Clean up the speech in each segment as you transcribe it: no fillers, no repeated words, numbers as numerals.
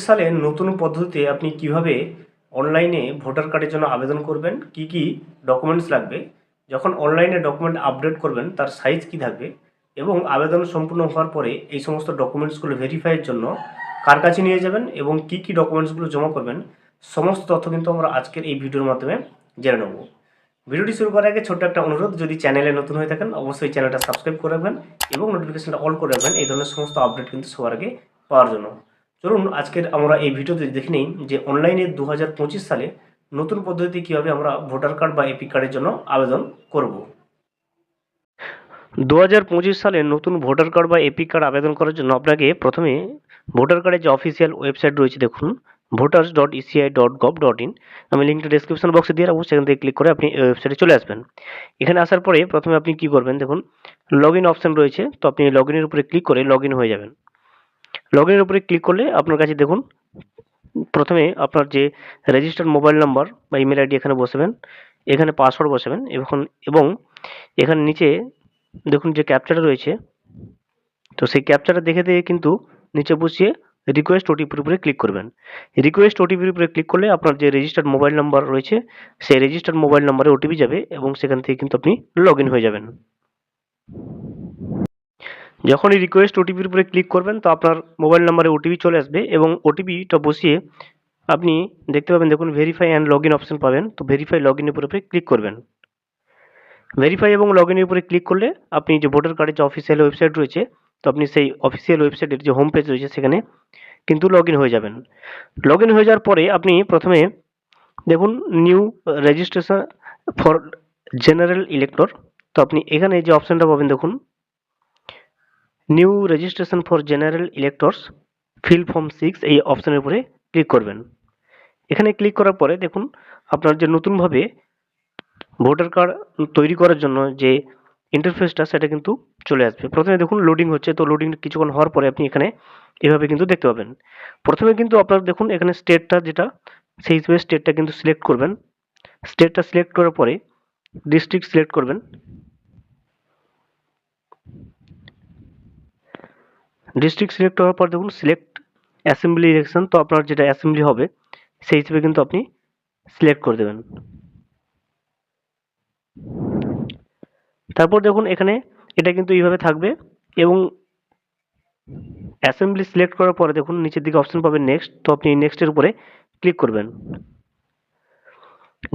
সালের নতুন পদ্ধতিতে আপনি কিভাবে অনলাইনে ভোটার কার্ডের জন্য আবেদন করবেন, কি কি ডকুমেন্টস লাগবে, যখন অনলাইনে ডকুমেন্ট আপডেট করবেন তার সাইজ কি থাকবে, এবং আবেদন সম্পূর্ণ হওয়ার পরে এই সমস্ত ডকুমেন্টসগুলো ভেরিফাইয়ের জন্য কার কাছে নিয়ে যাবেন এবং কি কি ডকুমেন্টসগুলো জমা করবেন, সমস্ত তথ্য কিন্তু আমরা আজকের এই ভিডিওর মাধ্যমে জেনে নেব। ভিডিওটি শুরু করার আগে ছোট্ট একটা অনুরোধ, যদি চ্যানেলে নতুন হয়ে থাকেন অবশ্যই চ্যানেলটা সাবস্ক্রাইব করে রাখবেন এবং নোটিফিকেশনটা অল করে রাখবেন এই ধরনের সমস্ত আপডেট কিন্তু সবার আগে পাওয়ার জন্য। চলুন আজকের আমরা এই ভিডিওতে দেখে নিই যে অনলাইনে 2025 সালে নতুন পদ্ধতি কীভাবে আমরা ভোটার কার্ড বা এপি কার্ডের জন্য আবেদন করব। 2025 সালে নতুন ভোটার কার্ড বা এপি কার্ড আবেদন করার জন্য আপনাকে প্রথমে ভোটার কার্ডের যে অফিসিয়াল ওয়েবসাইট রয়েছে, দেখুন voters.eci.gov.in, আমি লিঙ্কটা ডেসক্রিপশন বক্সে দিয়ে রাখবো, সেখান থেকে ক্লিক করে আপনি এই ওয়েবসাইটে চলে আসবেন। এখানে আসার পরে প্রথমে আপনি কি করবেন, দেখুন লগ ইন অপশান রয়েছে, তো আপনি লগ ইনের উপরে ক্লিক করে লগ ইন হয়ে যাবেন। লগ ইনের উপরে ক্লিক করলে আপনার কাছে দেখুন প্রথমে আপনার যে রেজিস্টার্ড মোবাইল নাম্বার বা ইমেল আইডি এখানে বসাবেন, এখানে পাসওয়ার্ড বসাবেন এবং এখানে নিচে দেখুন যে ক্যাপচাটা রয়েছে, তো সেই ক্যাপচাটা দেখে কিন্তু নিচে বসিয়ে রিকোয়েস্ট ওটিপির উপরে ক্লিক করবেন। রিকোয়েস্ট ওটিপির উপরে ক্লিক করলে আপনার যে রেজিস্টার্ড মোবাইল নাম্বার রয়েছে সেই রেজিস্টার্ড মোবাইল নাম্বারে ওটিপি যাবে এবং সেখান থেকে কিন্তু আপনি লগ ইন হয়ে যাবেন। যখনই রিকোয়েস্ট ওটিপির উপরে ক্লিক করবেন তো আপনার মোবাইল নাম্বারে ওটিপি চলে আসবে এবং ওটিপিটা বসিয়ে আপনি দেখতে পাবেন, দেখুন verify and log in option পাবেন, তো ভেরিফাই লগ ইনের উপরে ক্লিক করবেন। ভেরিফাই এবং লগ ইনের উপরে ক্লিক করলে আপনি যে ভোটার কার্ডের যে অফিসিয়াল ওয়েবসাইট রয়েছে, তো আপনি সেই অফিসিয়াল ওয়েবসাইটের যে হোম পেজ রয়েছে সেখানে কিন্তু লগ ইন হয়ে যাবেন। লগ ইন হয়ে যাওয়ার পরে আপনি প্রথমে দেখুন new registration for general elector, তো আপনি এখানে যে অপশানটা পাবেন দেখুন new registration for general electors feel form 6, এই অপশানের উপরে ক্লিক করবেন। এখানে ক্লিক করার পরে দেখুন আপনার যে নতুনভাবে ভোটার কার্ড তৈরি করার জন্য যে ইন্টারফেসটা সেটা কিন্তু চলে আসবে। প্রথমে দেখুন লোডিং হচ্ছে, তো লোডিং কিছুক্ষণ হওয়ার পরে আপনি এখানে এভাবে কিন্তু দেখতে পাবেন। প্রথমে কিন্তু আপনার দেখুন এখানে স্টেটটা যেটা, সেই হিসেবে স্টেটটা কিন্তু সিলেক্ট করবেন। স্টেটটা সিলেক্ট করার পরে ডিস্ট্রিক্ট সিলেক্ট করবেন। ডিস্ট্রিক্ট সিলেক্ট হওয়ার পর দেখুন সিলেক্ট অ্যাসেম্বলি ইলেকশন, তো আপনার যেটা অ্যাসেম্বলি হবে সেই হিসেবে কিন্তু আপনি সিলেক্ট করে দেবেন। তারপর দেখুন এখানে এটা কিন্তু এইভাবে থাকবে এবং অ্যাসেম্বলি সিলেক্ট করার পরে দেখুন নিচের দিকে অপশন পাবেন নেক্সট, তো আপনি নেক্সটের উপরে ক্লিক করবেন।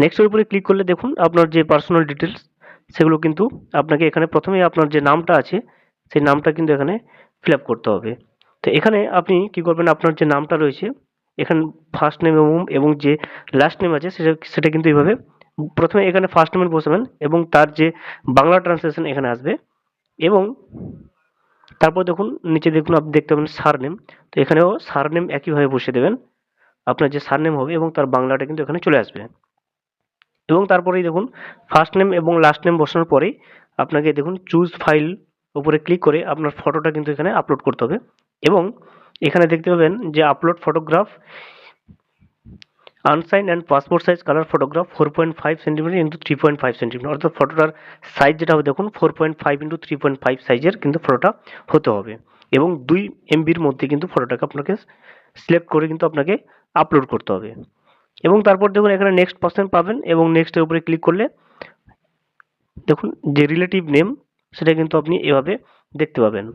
নেক্সটের উপরে ক্লিক করলে দেখুন আপনার যে পার্সোনাল ডিটেলস সেগুলো কিন্তু আপনাকে এখানে প্রথমে আপনার যে নামটা আছে সেই নামটা কিন্তু এখানে ফিল আপ করতে হবে। তো এখানে আপনি কি করবেন, আপনার যে নামটা রয়েছে এখানে ফার্স্ট নেম এবং যে লাস্ট নেম আছে সেটা কিন্তু এইভাবে প্রথমে এখানে ফার্স্ট নেম বসাবেন এবং তার যে বাংলা ট্রান্সলেশন এখানে আসবে এবং তারপর দেখুন নিচে দেখুন আপনি দেখতে পাবেন সারনেম, তো এখানেও সারনেম একইভাবে বসিয়ে দেবেন। আপনার যে সারনেম হবে এবং তার বাংলাটা কিন্তু এখানে চলে আসবে এবং তারপরেই দেখুন ফার্স্ট নেম এবং লাস্ট নেম বসানোর পরেই আপনাকে দেখুন চুজ ফাইল উপরে ক্লিক করে আপনার ফটোটা কিন্তু এখানে আপলোড করতে হবে এবং এখানে দেখতে পাবেন যে upload photograph unsigned and passport size colour photograph 4.5 centimetre into 3.5 centimetre, অর্থাৎ ফটোটার সাইজ যেটা হবে দেখুন 4.5 ইন্টু 3.5 সাইজের কিন্তু ফটোটা হতে হবে এবং 2 MBর মধ্যে কিন্তু ফটোটাকে আপনাকে সিলেক্ট করে কিন্তু আপনাকে আপলোড করতে হবে এবং তারপর দেখুন এখানে নেক্সট পার্সন পাবেন এবং নেক্সটের উপরে ক্লিক করলে দেখুন যে রিলেটিভ নেম সেটা কিন্তু আপনি এভাবে দেখতে পাবেন।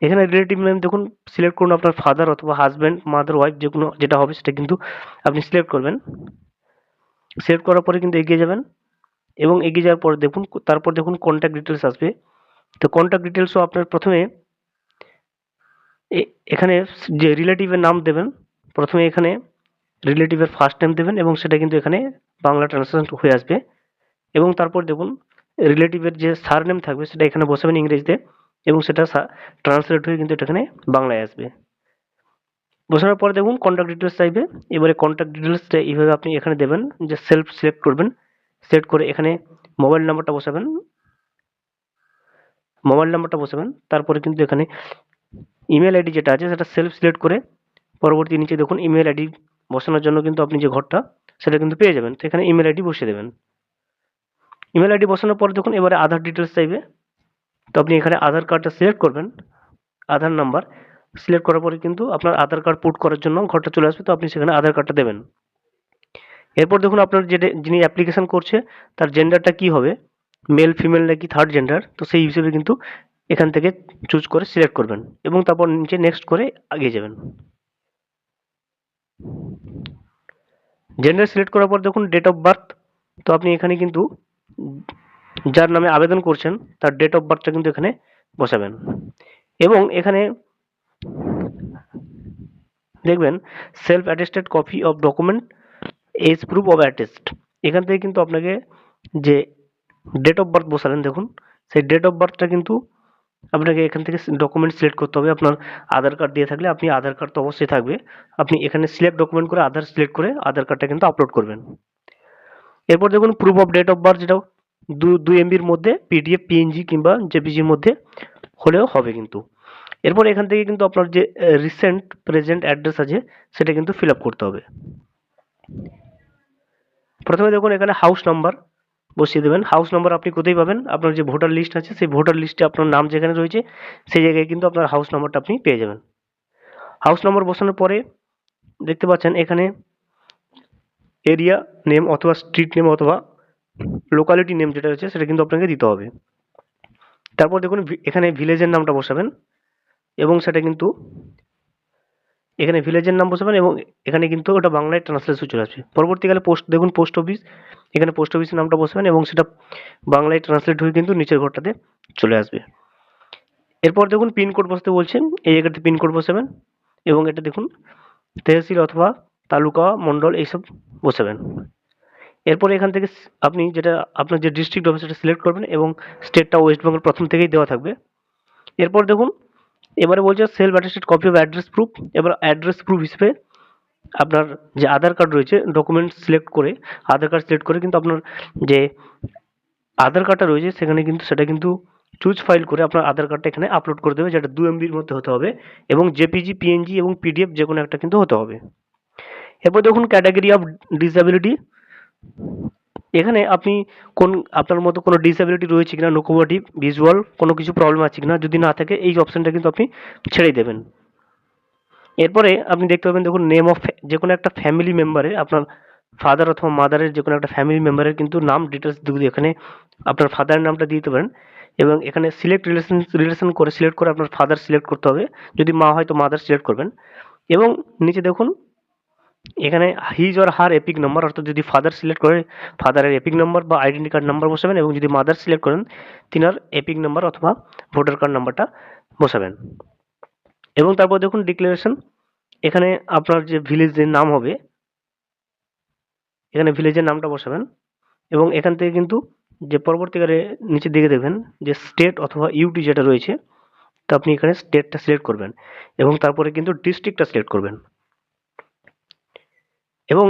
এখানে রিলেটিভ নেম দেখুন সিলেক্ট করুন আপনার ফাদার অথবা হাজব্যান্ড, মাদার, ওয়াইফ, যেকোনো যেটা হবে সেটা কিন্তু আপনি সিলেক্ট করবেন। সিলেক্ট করার পরে কিন্তু এগিয়ে যাবেন এবং এগিয়ে যাওয়ার পর দেখুন তারপর দেখুন কন্ট্যাক্ট ডিটেলস আসবে, তো কন্ট্যাক্ট ডিটেলসও আপনার প্রথমে এখানে যে রিলেটিভের নাম দেবেন, প্রথমে এখানে রিলেটিভের ফার্স্ট নেম দেবেন এবং সেটা কিন্তু এখানে বাংলা ট্রান্সলেশন হয়ে আসবে এবং তারপর দেখুন রিলেটিভের যে সারনেম থাকবে সেটা এখানে বসাবেন ইংরেজিতে এবং সেটা ট্রান্সলেট হয়ে কিন্তু এটা এখানে বাংলায় আসবে। বসানোর পরে দেখুন কন্ট্যাক্ট ডিটেলস চাইবে, এবারে কন্ট্যাক্ট ডিটেলসটা এইভাবে আপনি এখানে দেবেন যে সেলফ সিলেক্ট করবেন, সিলেক্ট করে এখানে মোবাইল নাম্বারটা বসাবেন, তারপরে কিন্তু এখানে ইমেল আইডি যেটা আছে সেটা সেলফ সিলেক্ট করে পরবর্তী নিচে দেখুন ইমেল আইডি বসানোর জন্য কিন্তু আপনি যে ঘরটা সেটা কিন্তু পেয়ে যাবেন, তো এখানে ইমেল আইডি বসিয়ে দেবেন। ইমেল আইডি বসানোর পর দেখুন এবারে আধার ডিটেলস চাইবে, তো আপনি এখানে আধার কার্ডটা সিলেক্ট করবেন, আধার নাম্বার সিলেক্ট করার পরে কিন্তু আপনার আধার কার্ড পুট করার জন্য ঘরটা চলে আসবে, তো আপনি সেখানে আধার কার্ডটা দেবেন। এরপর দেখুন আপনার যিনি অ্যাপ্লিকেশন করছে তার জেন্ডারটা কি হবে, মেল ফিমেল নাকি থার্ড জেন্ডার, তো সেই হিসেবে কিন্তু এখান থেকে চুজ করে সিলেক্ট করবেন এবং তারপর নিচে নেক্সট করে এগিয়ে যাবেন। জেন্ডার সিলেক্ট করার পর দেখুন ডেট অফ বার্থ, তো আপনি এখানে কিন্তু যার নামে আবেদন করছেন তার ডেট অফ বার্থটা কিন্তু এখানে বসাবেন এবং এখানে দেখবেন self attested copy of document as proof of attest, এখান থেকে কিন্তু আপনাকে যে ডেট অফ বার্থ বসালেন দেখুন সেই ডেট অফ বার্থটা কিন্তু আপনাকে এখান থেকে ডকুমেন্ট সিলেক্ট করতে হবে। আপনার আধার কার্ড দিয়ে থাকলে আপনি আধার কার্ড তো অবশ্যই থাকবে, আপনি এখানে সিলেক্ট ডকুমেন্ট করে আধার সিলেক্ট করে আধার কার্ডটা কিন্তু আপলোড করবেন। এরপর দেখুন proof of date of birth, যেটা 2 এমবির মধ্যে পিডিএফ পিএনজি কিংবা জেপিজির মধ্যে হলেও হবে কিন্তু। এরপর এখান থেকে কিন্তু আপনার যে রিসেন্ট প্রেজেন্ট অ্যাড্রেস আছে সেটা কিন্তু ফিল আপ করতে হবে। প্রথমে দেখুন এখানে হাউস নাম্বার বসিয়ে দেবেন। হাউস নাম্বার আপনি কোথায় পাবেন, আপনার যে ভোটার লিস্ট আছে সেই ভোটার লিস্টে আপনার নাম যেখানে রয়েছে সেই জায়গায় কিন্তু আপনার হাউস নাম্বারটা আপনি পেয়ে যাবেন। হাউস নাম্বার বসানোর পরে দেখতে পাচ্ছেন এখানে এরিয়া নেম অথবা স্ট্রিট নেম অথবা লোকালিটি নেম যেটা রয়েছে সেটা কিন্তু আপনাকে দিতে হবে। তারপর দেখুন এখানে ভিলেজের নামটা বসাবেন এবং সেটা কিন্তু এখানে ভিলেজের নাম বসাবেন এবং এখানে কিন্তু ওটা বাংলায় ট্রান্সলেশন চলে আসবে। পরবর্তীকালে দেখুন পোস্ট অফিস, এখানে পোস্ট অফিসের নামটা বসাবেন এবং সেটা বাংলায় ট্রান্সলেট হয়ে কিন্তু নিচের ঘরটাতে চলে আসবে। এরপর দেখুন পিনকোড বসাতে বলছেন, এই জায়গাতে পিনকোড বসাবেন এবং এটা দেখুন তহসিল অথবা তালুকা মণ্ডল এইসব বসাবেন। এরপরে এখান থেকে আপনি যেটা আপনার যে ডিস্ট্রিক্ট হবে সেটা সিলেক্ট করবেন এবং স্টেটটা ওয়েস্ট বেঙ্গল প্রথম থেকেই দেওয়া থাকবে। এরপর দেখুন এবারে বলছে self attested copy of address proof, এবার অ্যাড্রেস প্রুফ হিসেবে আপনার যে আধার কার্ড রয়েছে ডকুমেন্ট সিলেক্ট করে আধার কার্ড সিলেক্ট করে কিন্তু আপনার যে আধার কার্ডটা রয়েছে সেখানে কিন্তু সেটা কিন্তু চুজ ফাইল করে আপনার আধার কার্ডটা এখানে আপলোড করে দেবে, যেটা 2 এমবির মধ্যে হতে হবে এবং জেপিজি পিএনজি এবং পিডিএফ যে কোনো একটা কিন্তু হতে হবে। এরপর দেখুন ক্যাটাগরি অফ ডিসএবিলিটি, এখানে আপনি আপনার মতো কোনো ডিসএবিলিটি রয়েছে কিনা, লোকোমোটিভ ভিজুয়াল কোনো কিছু প্রবলেম আছে কিনা, যদি না থাকে এই অপশনটা কিন্তু আপনি ছেড়ে দেবেন। এরপরে আপনি দেখতে পাবেন দেখুন নেম অফ যে কোনো একটা ফ্যামিলি মেম্বারের, আপনার ফাদার অথবা মাদারের যে কোনো একটা ফ্যামিলি মেম্বারের কিন্তু নাম ডিটেলস এখানে আপনার ফাদারের নামটা দিয়ে দিতে পারেন এবং এখানে সিলেক্ট রিলেশন করে সিলেক্ট করে আপনার ফাদার সিলেক্ট করতে হবে, যদি মা হয় তো মাদার সিলেক্ট করবেন এবং নিচে দেখুন এখানে his or her epic number, অর্থাৎ যদি ফাদার সিলেক্ট করে ফাদারের এপিক নাম্বার বা আইডেন্টি কার্ড নাম্বার বসাবেন এবং যদি মাদার সিলেক্ট করেন তিনার এপিক নাম্বার অথবা ভোটার কার্ড নাম্বারটা বসাবেন। এবং তারপর দেখুন ডিক্লারেশন, এখানে আপনার যে ভিলেজের নাম হবে এখানে ভিলেজের নামটা বসাবেন এবং এখান থেকে কিন্তু যে পরবর্তীকালে নিচের দিকে দেখবেন যে স্টেট অথবা ইউটি যেটা রয়েছে, তো আপনি এখানে স্টেটটা সিলেক্ট করবেন এবং তারপরে কিন্তু ডিস্ট্রিক্টটা সিলেক্ট করবেন এবং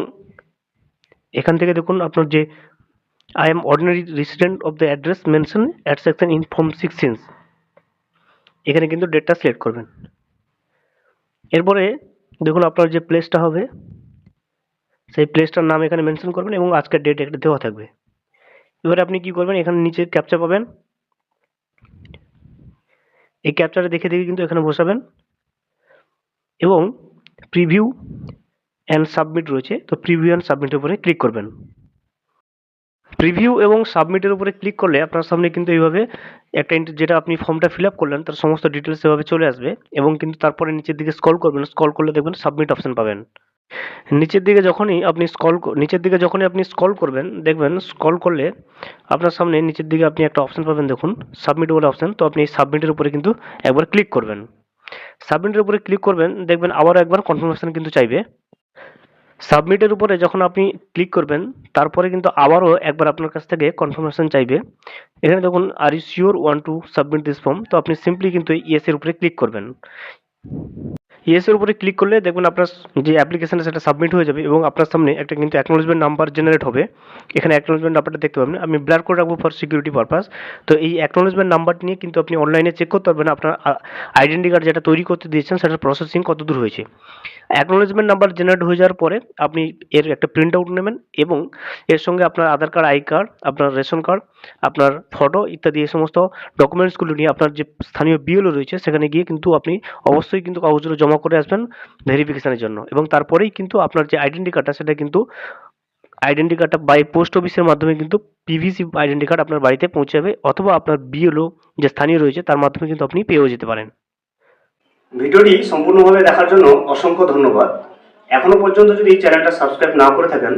এখান থেকে দেখুন আপনার যে I am ordinary resident of the address mention at section in form 16, এখানে কিন্তু ডেটটা সিলেক্ট করবেন। এরপরে দেখুন আপনার যে প্লেসটা হবে সেই প্লেসটার নাম এখানে মেনশন করবেন এবং আজকের ডেট এটা দেওয়া থাকবে। এবারে আপনি কি করবেন, এখানে নিচে ক্যাপচা পাবেন, এই ক্যাপচাটা দেখে দেখে কিন্তু এখানে বসাবেন এবং প্রিভিউ অ্যান্ড সাবমিট রয়েছে, তো প্রিভিউ অ্যান্ড সাবমিটের উপরে ক্লিক করবেন। প্রিভিউ এবং সাবমিটের উপরে ক্লিক করলে আপনার সামনে কিন্তু এইভাবে একটা যেটা আপনি ফর্মটা ফিল আপ করলেন তার সমস্ত ডিটেলস এভাবে চলে আসবে এবং কিন্তু তারপরে নিচের দিকে স্ক্রল করবেন, স্ক্রল করলে দেখবেন সাবমিট অপশন পাবেন। নিচের দিকে যখনই আপনি স্ক্রল করবেন দেখবেন স্ক্রল করলে আপনার সামনে নিচের দিকে আপনি একটা অপশন পাবেন দেখুন সাবমিট বলে অপশন, তো আপনি এই সাবমিটের উপরে কিন্তু একবার ক্লিক করবেন। সাবমিটের উপরে ক্লিক করবেন দেখবেন আবারও একবার কনফার্মেশন কিন্তু চাইবে। সাবমিটের উপরে যখন আপনি ক্লিক করবেন তারপরে কিন্তু আবারও একবার আপনার কাছ থেকে কনফার্মেশন চাইবে। এখানে দেখুন are you sure want to submit this form, তো আপনি সিম্পলি কিন্তু ইয়েস এর উপরে ক্লিক করবেন। ইয়েস এর উপরে ক্লিক করলে দেখবেন আপনার যে অ্যাপ্লিকেশনটা সেটা সাবমিট হয়ে যাবে এবং আপনার সামনে একটা কিন্তু অ্যাকনোলেজমেন্ট নাম্বার জেনারেট হবে। এখানে অ্যাকনোলেজমেন্ট নাম্বারটা দেখতে পাবেন, আমি ব্লার করে রাখবো ফর সিকিউরিটি পারপাস। তো এই অ্যাকনোলেজমেন্ট নাম্বারটি নিয়ে কিন্তু আপনি অনলাইনে চেক করতে পারবেন আপনার আইডেন্টি কার্ড যেটা তৈরি করতে দিয়েছেন সেটার প্রসেসিং কত দূর হয়েছে। অ্যাকনোলেজমেন্ট নাম্বার জেনারেট হয়ে যাওয়ার পরে আপনি এর একটা প্রিন্ট আউট নেবেন এবং এর সঙ্গে আপনার আধার কার্ড, আই কার্ড, আপনার রেশন কার্ড আপনার ফটো ইত্যাদি এই সমস্ত ডকুমেন্টসগুলো নিয়ে আপনার যে স্থানীয় বিএলও রয়েছে সেখানে গিয়ে কিন্তু আপনি অবশ্যই কিন্তু কাগজগুলো জমা করে আসবেন ভেরিফিকেশনের জন্য, এবং তারপরেই কিন্তু আপনার যে আইডেন্টি কার্ডটা সেটা কিন্তু আইডেন্টি কার্ডটা বাই পোস্ট অফিসের মাধ্যমে কিন্তু পিভিসি আইডেন্টি কার্ড আপনার বাড়িতে পৌঁছে যাবে, অথবা আপনার বিএলও যে স্থানীয় রয়েছে তার মাধ্যমে কিন্তু আপনি পেয়েও যেতে পারেন। ভিডিওটি সম্পূর্ণভাবে দেখার জন্য অসংখ্য ধন্যবাদ। এখনো পর্যন্ত যদি চ্যানেলটা সাবস্ক্রাইব না করে থাকেন,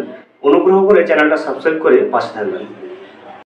অনুগ্রহ করে চ্যানেলটা সাবস্ক্রাইব করে পাশে থাকবেন।